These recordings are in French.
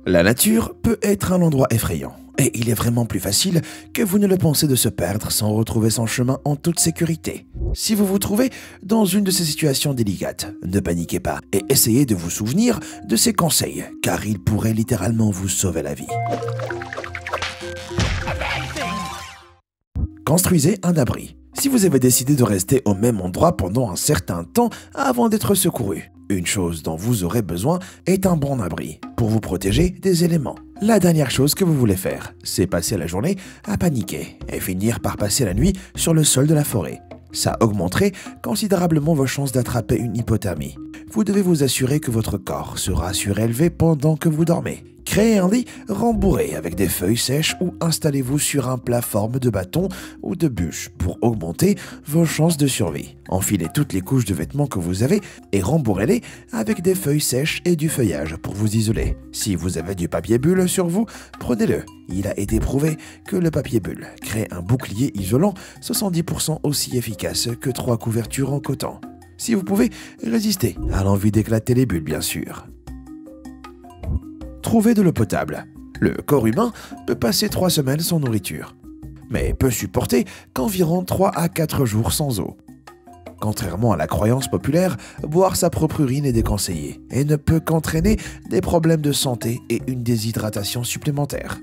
La nature peut être un endroit effrayant, et il est vraiment plus facile que vous ne le pensez de se perdre sans retrouver son chemin en toute sécurité. Si vous vous trouvez dans une de ces situations délicates, ne paniquez pas et essayez de vous souvenir de ces conseils, car ils pourraient littéralement vous sauver la vie. Construisez un abri. Si vous avez décidé de rester au même endroit pendant un certain temps avant d'être secouru, une chose dont vous aurez besoin est un bon abri pour vous protéger des éléments. La dernière chose que vous voulez faire, c'est passer la journée à paniquer et finir par passer la nuit sur le sol de la forêt. Ça augmenterait considérablement vos chances d'attraper une hypothermie. Vous devez vous assurer que votre corps sera surélevé pendant que vous dormez. Créez un lit rembourré avec des feuilles sèches ou installez-vous sur un plateforme de bâton ou de bûche pour augmenter vos chances de survie. Enfilez toutes les couches de vêtements que vous avez et rembourrez-les avec des feuilles sèches et du feuillage pour vous isoler. Si vous avez du papier bulle sur vous, prenez-le. Il a été prouvé que le papier bulle crée un bouclier isolant 70% aussi efficace que 3 couvertures en coton. Si vous pouvez résister à l'envie d'éclater les bulles, bien sûr. Trouvez de l'eau potable. Le corps humain peut passer 3 semaines sans nourriture, mais peut supporter qu'environ 3 à 4 jours sans eau. Contrairement à la croyance populaire, boire sa propre urine est déconseillé et ne peut qu'entraîner des problèmes de santé et une déshydratation supplémentaire.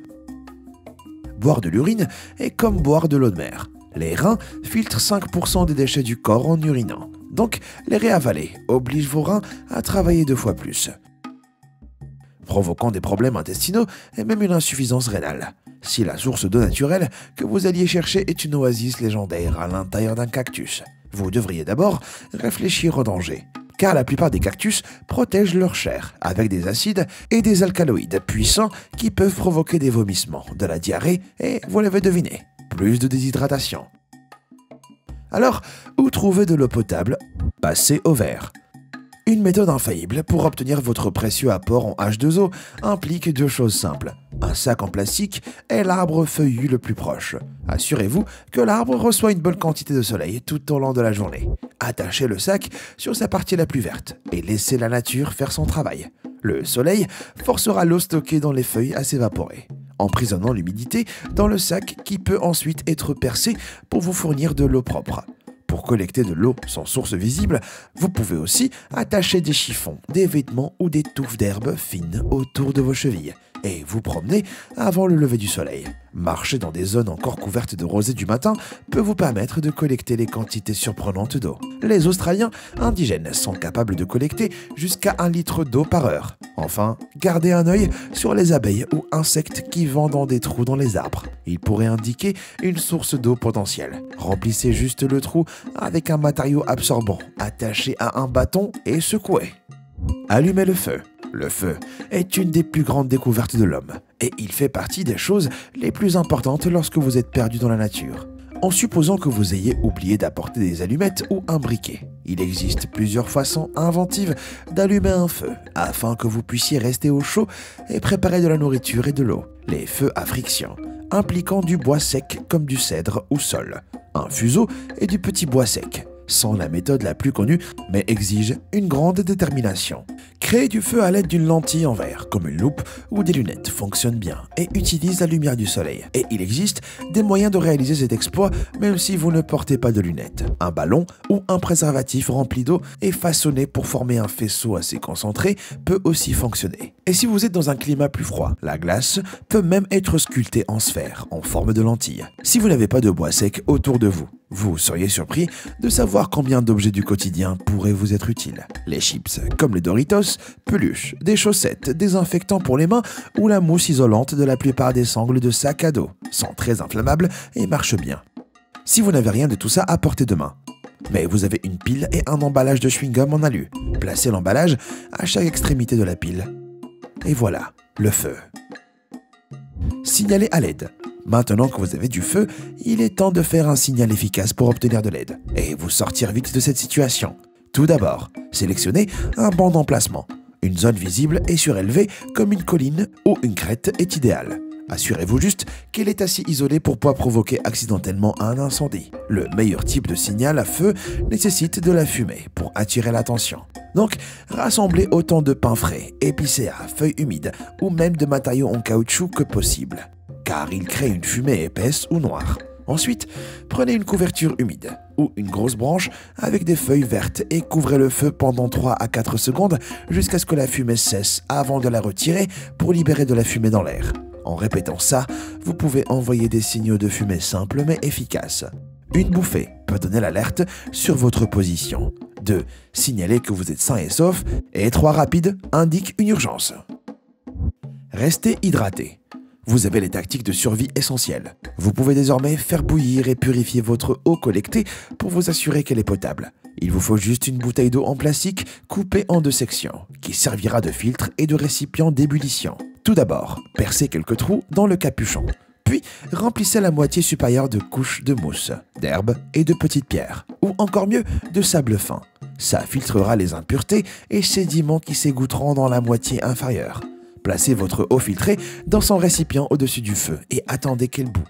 Boire de l'urine est comme boire de l'eau de mer. Les reins filtrent 5% des déchets du corps en urinant, donc les réavaler oblige vos reins à travailler 2 fois plus, provoquant des problèmes intestinaux et même une insuffisance rénale. Si la source d'eau naturelle que vous alliez chercher est une oasis légendaire à l'intérieur d'un cactus, vous devriez d'abord réfléchir au danger, car la plupart des cactus protègent leur chair avec des acides et des alcaloïdes puissants qui peuvent provoquer des vomissements, de la diarrhée et, vous l'avez deviné, plus de déshydratation. Alors, où trouver de l'eau potable? Passez au verre. Une méthode infaillible pour obtenir votre précieux apport en H2O implique 2 choses simples. Un sac en plastique et l'arbre feuillu le plus proche. Assurez-vous que l'arbre reçoit une bonne quantité de soleil tout au long de la journée. Attachez le sac sur sa partie la plus verte et laissez la nature faire son travail. Le soleil forcera l'eau stockée dans les feuilles à s'évaporer, emprisonnant l'humidité dans le sac qui peut ensuite être percé pour vous fournir de l'eau propre. Pour collecter de l'eau sans source visible, vous pouvez aussi attacher des chiffons, des vêtements ou des touffes d'herbe fines autour de vos chevilles et vous promener avant le lever du soleil. Marcher dans des zones encore couvertes de rosée du matin peut vous permettre de collecter les quantités surprenantes d'eau. Les Australiens indigènes sont capables de collecter jusqu'à 1 litre d'eau par heure. Enfin, gardez un œil sur les abeilles ou insectes qui vont dans des trous dans les arbres. Ils pourraient indiquer une source d'eau potentielle. Remplissez juste le trou avec un matériau absorbant attaché à un bâton et secouez. Allumez le feu. Le feu est une des plus grandes découvertes de l'homme et il fait partie des choses les plus importantes lorsque vous êtes perdu dans la nature. En supposant que vous ayez oublié d'apporter des allumettes ou un briquet, il existe plusieurs façons inventives d'allumer un feu afin que vous puissiez rester au chaud et préparer de la nourriture et de l'eau. Les feux à friction, impliquant du bois sec comme du cèdre ou saule, un fuseau et du petit bois sec, sont la méthode la plus connue, mais exige une grande détermination. Créer du feu à l'aide d'une lentille en verre, comme une loupe ou des lunettes, fonctionne bien et utilise la lumière du soleil. Et il existe des moyens de réaliser cet exploit même si vous ne portez pas de lunettes. Un ballon ou un préservatif rempli d'eau et façonné pour former un faisceau assez concentré peut aussi fonctionner. Et si vous êtes dans un climat plus froid, la glace peut même être sculptée en sphère, en forme de lentille. Si vous n'avez pas de bois sec autour de vous, vous seriez surpris de savoir combien d'objets du quotidien pourraient vous être utiles. Les chips, comme les Doritos, peluches, des chaussettes, désinfectants pour les mains ou la mousse isolante de la plupart des sangles de sac à dos sont très inflammables et marchent bien. Si vous n'avez rien de tout ça à portée de main, mais vous avez une pile et un emballage de chewing-gum en alu, placez l'emballage à chaque extrémité de la pile. Et voilà, le feu. Signalez à l'aide. Maintenant que vous avez du feu, il est temps de faire un signal efficace pour obtenir de l'aide et vous sortir vite de cette situation. Tout d'abord, sélectionnez un banc d'emplacement. Une zone visible et surélevée comme une colline ou une crête est idéale. Assurez-vous juste qu'elle est assez isolée pour pas provoquer accidentellement un incendie. Le meilleur type de signal à feu nécessite de la fumée pour attirer l'attention. Donc, rassemblez autant de pain frais, épicéa, feuilles humides ou même de matériaux en caoutchouc que possible, car il crée une fumée épaisse ou noire. Ensuite, prenez une couverture humide ou une grosse branche avec des feuilles vertes et couvrez le feu pendant 3 à 4 secondes jusqu'à ce que la fumée cesse avant de la retirer pour libérer de la fumée dans l'air. En répétant ça, vous pouvez envoyer des signaux de fumée simples mais efficaces. Une bouffée peut donner l'alerte sur votre position. 2. Signaler que vous êtes sain et sauf. Et 3. Rapide indique une urgence. Restez hydraté. Vous avez les tactiques de survie essentielles. Vous pouvez désormais faire bouillir et purifier votre eau collectée pour vous assurer qu'elle est potable. Il vous faut juste une bouteille d'eau en plastique coupée en 2 sections, qui servira de filtre et de récipient d'ébullition. Tout d'abord, percez quelques trous dans le capuchon. Puis, remplissez la moitié supérieure de couches de mousse, d'herbe et de petites pierres, ou encore mieux, de sable fin. Ça filtrera les impuretés et sédiments qui s'égoutteront dans la moitié inférieure. Placez votre eau filtrée dans son récipient au-dessus du feu et attendez qu'elle bout.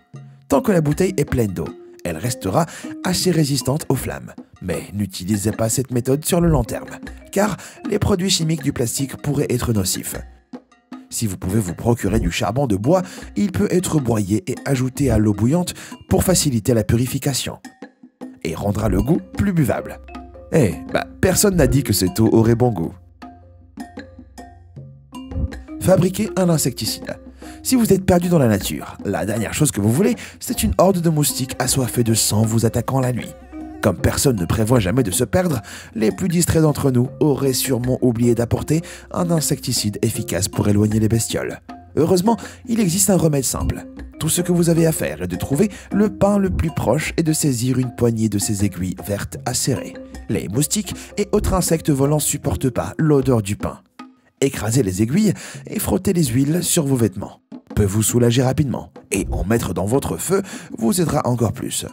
Tant que la bouteille est pleine d'eau, elle restera assez résistante aux flammes. Mais n'utilisez pas cette méthode sur le long terme, car les produits chimiques du plastique pourraient être nocifs. Si vous pouvez vous procurer du charbon de bois, il peut être broyé et ajouté à l'eau bouillante pour faciliter la purification et rendra le goût plus buvable. Personne n'a dit que cette eau aurait bon goût. Fabriquez un insecticide. Si vous êtes perdu dans la nature, la dernière chose que vous voulez, c'est une horde de moustiques assoiffés de sang vous attaquant la nuit. Comme personne ne prévoit jamais de se perdre, les plus distraits d'entre nous auraient sûrement oublié d'apporter un insecticide efficace pour éloigner les bestioles. Heureusement, il existe un remède simple. Tout ce que vous avez à faire est de trouver le pain le plus proche et de saisir une poignée de ces aiguilles vertes acérées. Les moustiques et autres insectes volants ne supportent pas l'odeur du pain. Écrasez les aiguilles et frottez les huiles sur vos vêtements. Peut vous soulager rapidement et en mettre dans votre feu vous aidera encore plus.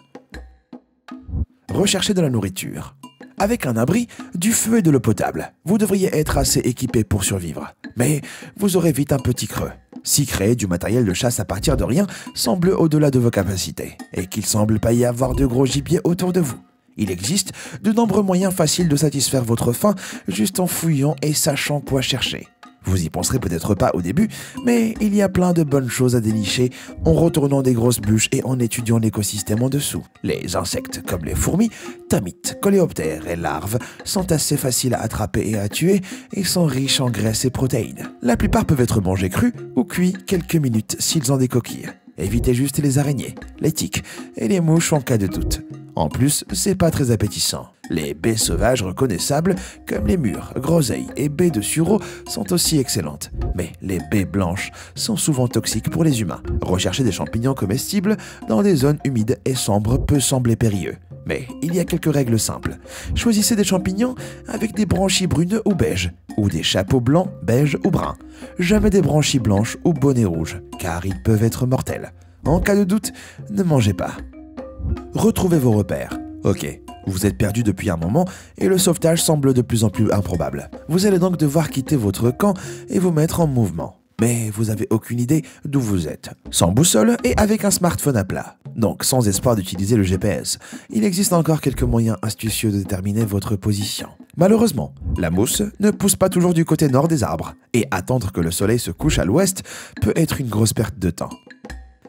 Recherchez de la nourriture. Avec un abri, du feu et de l'eau potable, vous devriez être assez équipé pour survivre. Mais vous aurez vite un petit creux. Si créer du matériel de chasse à partir de rien semble au-delà de vos capacités et qu'il semble pas y avoir de gros gibier autour de vous. Il existe de nombreux moyens faciles de satisfaire votre faim juste en fouillant et sachant quoi chercher. Vous y penserez peut-être pas au début, mais il y a plein de bonnes choses à dénicher en retournant des grosses bûches et en étudiant l'écosystème en dessous. Les insectes comme les fourmis, termites, coléoptères et larves sont assez faciles à attraper et à tuer et sont riches en graisses et protéines. La plupart peuvent être mangés crus ou cuits quelques minutes s'ils ont des coquilles. Évitez juste les araignées, les tiques et les mouches en cas de doute. En plus, c'est pas très appétissant. Les baies sauvages reconnaissables, comme les mûres, groseilles et baies de sureau, sont aussi excellentes. Mais les baies blanches sont souvent toxiques pour les humains. Rechercher des champignons comestibles dans des zones humides et sombres peut sembler périlleux. Mais il y a quelques règles simples. Choisissez des champignons avec des branchies brunes ou beiges, ou des chapeaux blancs, beiges ou bruns. Jamais des branchies blanches ou bonnets rouges, car ils peuvent être mortels. En cas de doute, ne mangez pas. Retrouvez vos repères. Ok, vous êtes perdu depuis un moment et le sauvetage semble de plus en plus improbable. Vous allez donc devoir quitter votre camp et vous mettre en mouvement. Mais vous n'avez aucune idée d'où vous êtes. Sans boussole et avec un smartphone à plat. Donc sans espoir d'utiliser le GPS. Il existe encore quelques moyens astucieux de déterminer votre position. Malheureusement, la mousse ne pousse pas toujours du côté nord des arbres. Et attendre que le soleil se couche à l'ouest peut être une grosse perte de temps.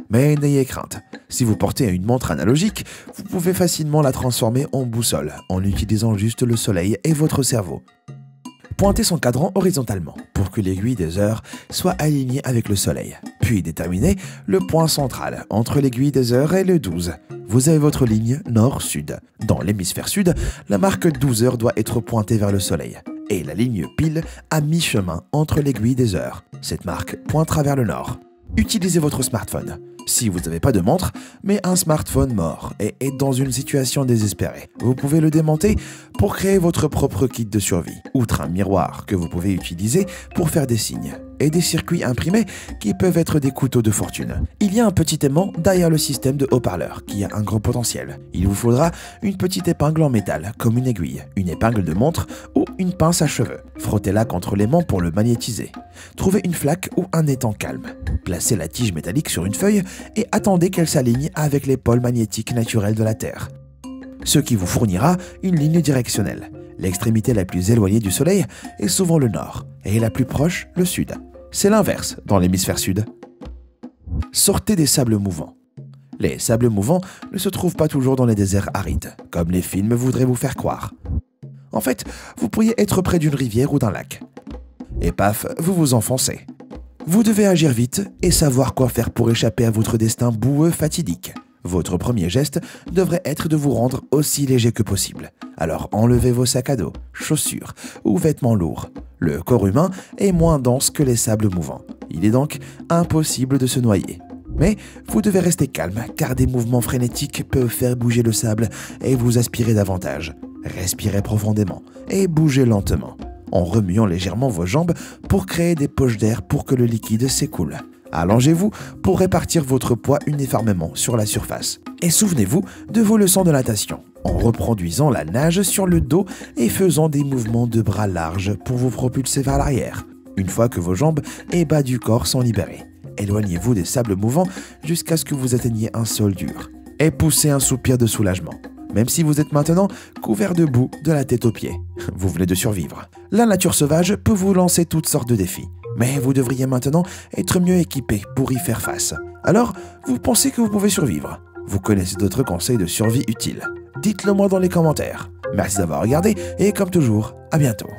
Mais n'ayez crainte, si vous portez une montre analogique, vous pouvez facilement la transformer en boussole en utilisant juste le soleil et votre cerveau. Pointez son cadran horizontalement pour que l'aiguille des heures soit alignée avec le soleil. Puis déterminez le point central entre l'aiguille des heures et le 12. Vous avez votre ligne nord-sud. Dans l'hémisphère sud, la marque 12 heures doit être pointée vers le soleil. Et la ligne pile à mi-chemin entre l'aiguille des heures. Cette marque pointera vers le nord. Utilisez votre smartphone. Si vous n'avez pas de montre, mais un smartphone mort et est dans une situation désespérée, vous pouvez le démonter pour créer votre propre kit de survie, outre un miroir que vous pouvez utiliser pour faire des signes. et des circuits imprimés qui peuvent être des couteaux de fortune. Il y a un petit aimant derrière le système de haut-parleur qui a un gros potentiel. Il vous faudra une petite épingle en métal, comme une aiguille, une épingle de montre ou une pince à cheveux. Frottez-la contre l'aimant pour le magnétiser. Trouvez une flaque ou un étang calme. Placez la tige métallique sur une feuille et attendez qu'elle s'aligne avec les pôles magnétiques naturels de la Terre, ce qui vous fournira une ligne directionnelle. L'extrémité la plus éloignée du Soleil est souvent le nord et la plus proche le sud. C'est l'inverse dans l'hémisphère sud. Sortez des sables mouvants. Les sables mouvants ne se trouvent pas toujours dans les déserts arides, comme les films voudraient vous faire croire. En fait, vous pourriez être près d'une rivière ou d'un lac. Et paf, vous vous enfoncez. Vous devez agir vite et savoir quoi faire pour échapper à votre destin boueux fatidique. Votre premier geste devrait être de vous rendre aussi léger que possible. Alors enlevez vos sacs à dos, chaussures ou vêtements lourds. Le corps humain est moins dense que les sables mouvants. Il est donc impossible de se noyer. Mais vous devez rester calme car des mouvements frénétiques peuvent faire bouger le sable et vous aspirer davantage. Respirez profondément et bougez lentement, en remuant légèrement vos jambes pour créer des poches d'air pour que le liquide s'écoule. Allongez-vous pour répartir votre poids uniformément sur la surface. Et souvenez-vous de vos leçons de natation, en reproduisant la nage sur le dos et faisant des mouvements de bras larges pour vous propulser vers l'arrière. Une fois que vos jambes et bas du corps sont libérés, éloignez-vous des sables mouvants jusqu'à ce que vous atteigniez un sol dur. Et poussez un soupir de soulagement, même si vous êtes maintenant couvert de boue de la tête aux pieds. Vous venez de survivre. La nature sauvage peut vous lancer toutes sortes de défis. Mais vous devriez maintenant être mieux équipé pour y faire face. Alors, vous pensez que vous pouvez survivre? Vous connaissez d'autres conseils de survie utiles? Dites-le moi dans les commentaires. Merci d'avoir regardé et comme toujours, à bientôt.